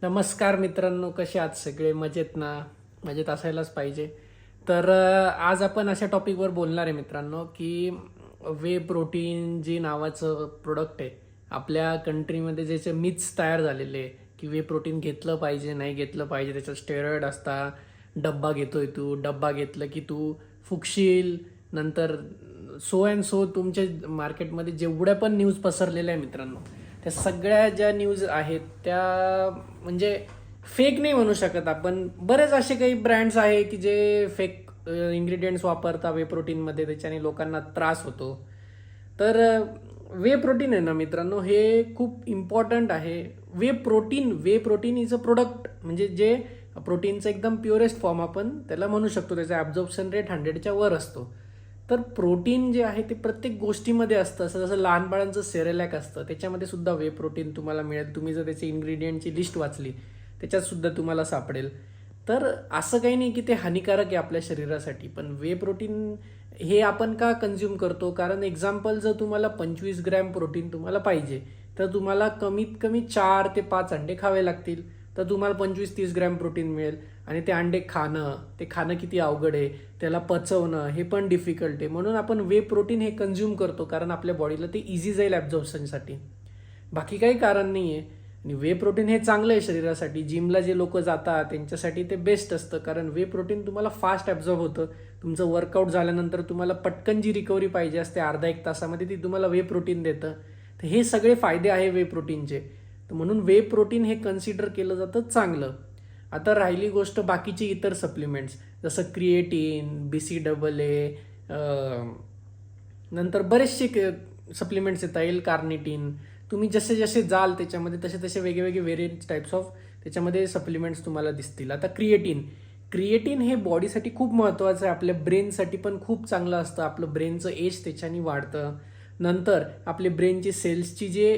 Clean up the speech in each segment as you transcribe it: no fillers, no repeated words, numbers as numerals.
नमस्कार मित्रांनो, कसे आहात सगळे? मजेत ना? मजेत असायलाच पाहिजे. तर आज आपण अशा टॉपिकवर बोलणार आहे मित्रांनो, की वे प्रोटीन जी नावाचं प्रोडक्ट आहे, आपल्या कंट्रीमध्ये ज्याचे मिथ्स तयार झालेले आहे, की वे प्रोटीन घेतलं पाहिजे, नाही घेतलं पाहिजे, त्याच्यात स्टेरॉइड असतात, डब्बा घेतोय तू, डब्बा घेतलं की तू फुगशील, नंतर सो अँड सो तुमच्या मार्केटमध्ये जेवढ्या पण न्यूज पसरलेल्या आहे मित्रांनो, त्या सगळ्या ज्या न्यूज आहेत त्या म्हणजे फेक नाही म्हणू शकत आपण. बरेच असे काही ब्रँड्स आहे की जे फेक इन्ग्रेडियंट्स वापरतात वे प्रोटीनमध्ये, त्याच्याने लोकांना त्रास होतो. तर वे प्रोटीन आहे ना मित्रांनो, हे खूप इम्पॉर्टंट आहे. वे प्रोटीन इज अ प्रोडक्ट, म्हणजे जे प्रोटीनचं एकदम प्युरेस्ट फॉर्म आपण त्याला म्हणू शकतो. त्याचा ॲब्झॉर्प्शन रेट 100च्या वर असतो. तर प्रोटीन जे आहे ते प्रत्येक गोष्टीमध्ये असतं. असं जसं लहान बाळांचं सेरेलॅक असतं, त्याच्यामध्ये सुद्धा वे प्रोटीन तुम्हाला मिळेल. तुम्ही जर त्याची इन्ग्रेडियंटची लिस्ट वाचली त्याच्यात सुद्धा तुम्हाला सापडेल. तर असं काही नाही की ते हानिकारक आहे आपल्या शरीरासाठी. पण वे प्रोटीन हे आपण का कन्झ्युम करतो? कारण एक्झाम्पल, जर तुम्हाला 25 ग्रॅम प्रोटीन तुम्हाला पाहिजे, तर तुम्हाला कमीत कमी 4 ते 5 अंडे खावे लागतील. तर तुम्हाला 25-30 ग्रॅम प्रोटीन मिळेल. आणि ते अंडे ते खाणं किती अवघड आहे, त्याला पचवणं हे पण डिफिकल्ट आहे. म्हणून आपण वे प्रोटीन हे कन्झ्युम करतो, कारण आपल्या बॉडीला ते इझी जाईल ॲब्झॉर्प्शनसाठी. बाकी काही कारण नाही आहे. आणि वे प्रोटीन हे चांगलं आहे शरीरासाठी. जिमला जे लोक जातात त्यांच्यासाठी ते बेस्ट असतं, कारण वे प्रोटीन तुम्हाला फास्ट ॲब्झॉर्ब होतं. तुमचं वर्कआउट झाल्यानंतर तुम्हाला पटकन जी रिकव्हरी पाहिजे असते अर्धा एक तासामध्ये, ती तुम्हाला वे प्रोटीन देतं. तर हे सगळे फायदे आहे वे प्रोटीनचे. तर म्हणून वे प्रोटीन हे कन्सिडर केलं जातं चांगलं. आता राहिली गोष्ट बाकीची इतर सप्लिमेंट्स, जसं क्रिएटिन, BCAA, नंतर बरेचसे सप्लिमेंट्स येतात, एल कार्निटिन. तुम्ही जसे जसे जाल त्याच्यामध्ये तसे तसे वेगवेगळे व्हेरियंट टाईप्स ऑफ त्याच्यामध्ये सप्लिमेंट्स तुम्हाला दिसतील. आता क्रिएटिन हे बॉडीसाठी खूप महत्त्वाचं आहे. आपल्या ब्रेनसाठी पण खूप चांगलं असतं. आपलं ब्रेनचं एज त्याच्याने वाढतं. नंतर आपले ब्रेनची सेल्सची जे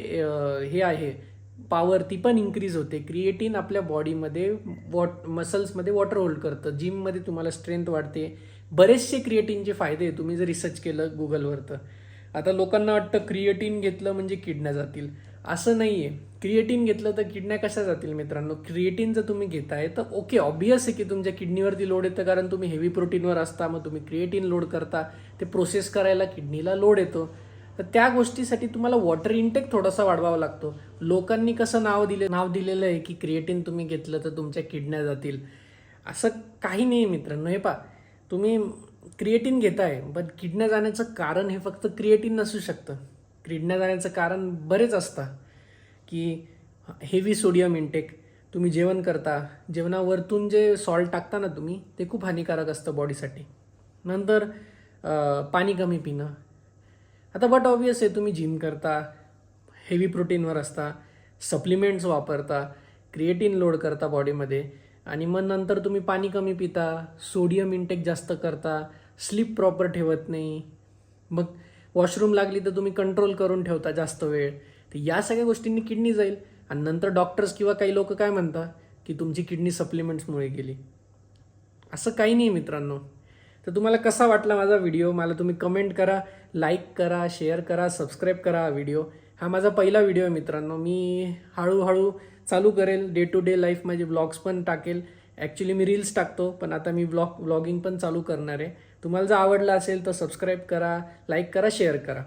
हे आहे पॉवर, ती पण इन्क्रीज होते. क्रिएटिन आपल्या बॉडीमध्ये मसल्समध्ये वॉटर होल्ड करतं. जिममध्ये तुम्हाला स्ट्रेंथ वाढते. बरेचसे क्रिएटिनचे फायदे तुम्ही जर रिसर्च केलं गुगलवर तर. आता लोकांना वाटतं क्रिएटिन घेतलं म्हणजे किडन्या जातील. असं नाही आहे. क्रिएटिन घेतलं तर किडन्या कशा जातील मित्रांनो? क्रिएटिन जर तुम्ही घेताय तर ओके, ऑब्वियस आहे की तुमच्या किडनीवरती लोड येतं, कारण तुम्ही हेवी प्रोटीनवर असता. मग तुम्ही क्रिएटिन लोड करता, ते प्रोसेस करायला किडनीला लोड येतो. तर त्या गोष्टीसाठी तुम्हाला वॉटर इंटेक थोडासा वाढवावा लागतो. लोकांनी कसं नाव दिलेलं आहे की क्रिएटिन तुम्ही घेतलं तर तुमच्या किडन्या जातील. असं काही नाही मित्रांनो. हे पहा, तुम्ही क्रिएटिन घेताय पण किडन्या जाण्याचं कारण हे फक्त क्रिएटिन नसू शकतं. किडन्या जाण्याचं कारण बरेच असतं, की हेवी सोडियम इंटेक, तुम्ही जेवण करता, जेवणावरतून जे सॉल्ट टाकता ना तुम्ही, ते खूप हानिकारक असतं बॉडीसाठी. नंतर पाणी कमी पिणं. आता बट ऑब्वियस आहे, तुम्ही जिम करता, हेवी प्रोटीनवर असता, सप्लिमेंट्स वापरता, क्रिएटिन लोड करता बॉडीमध्ये, आणि मग नंतर तुम्ही पाणी कमी पिता, सोडियम इंटेक जास्त करता, स्लीप प्रॉपर ठेवत नाही, मग वॉशरूम लागली तर तुम्ही कंट्रोल करून ठेवता जास्त वेळ. तर या सगळ्या गोष्टींनी किडनी जाईल. आणि नंतर डॉक्टर्स किंवा काही लोक काय म्हणतात की तुमची किडनी सप्लिमेंट्समुळे गेली. असं काही नाही मित्रांनो. तर तुम्हाला कसा वाटला माझा व्हिडिओ? मला तुम्ही कमेंट करा, लाईक करा, शेअर करा, सबस्क्राईब करा हा व्हिडिओ. हा माझा पहिला व्हिडिओ आहे मित्रांनो. मी हळूहळू चालू करेल, डे टू डे लाईफ माझे व्लॉग्स पण टाकेल. ॲक्च्युली मी रील्स टाकतो, पण आता मी व्लॉगिंग पण चालू करणार आहे. तुम्हाला जर आवडलं असेल तर सबस्क्राईब करा, लाईक करा, शेअर करा.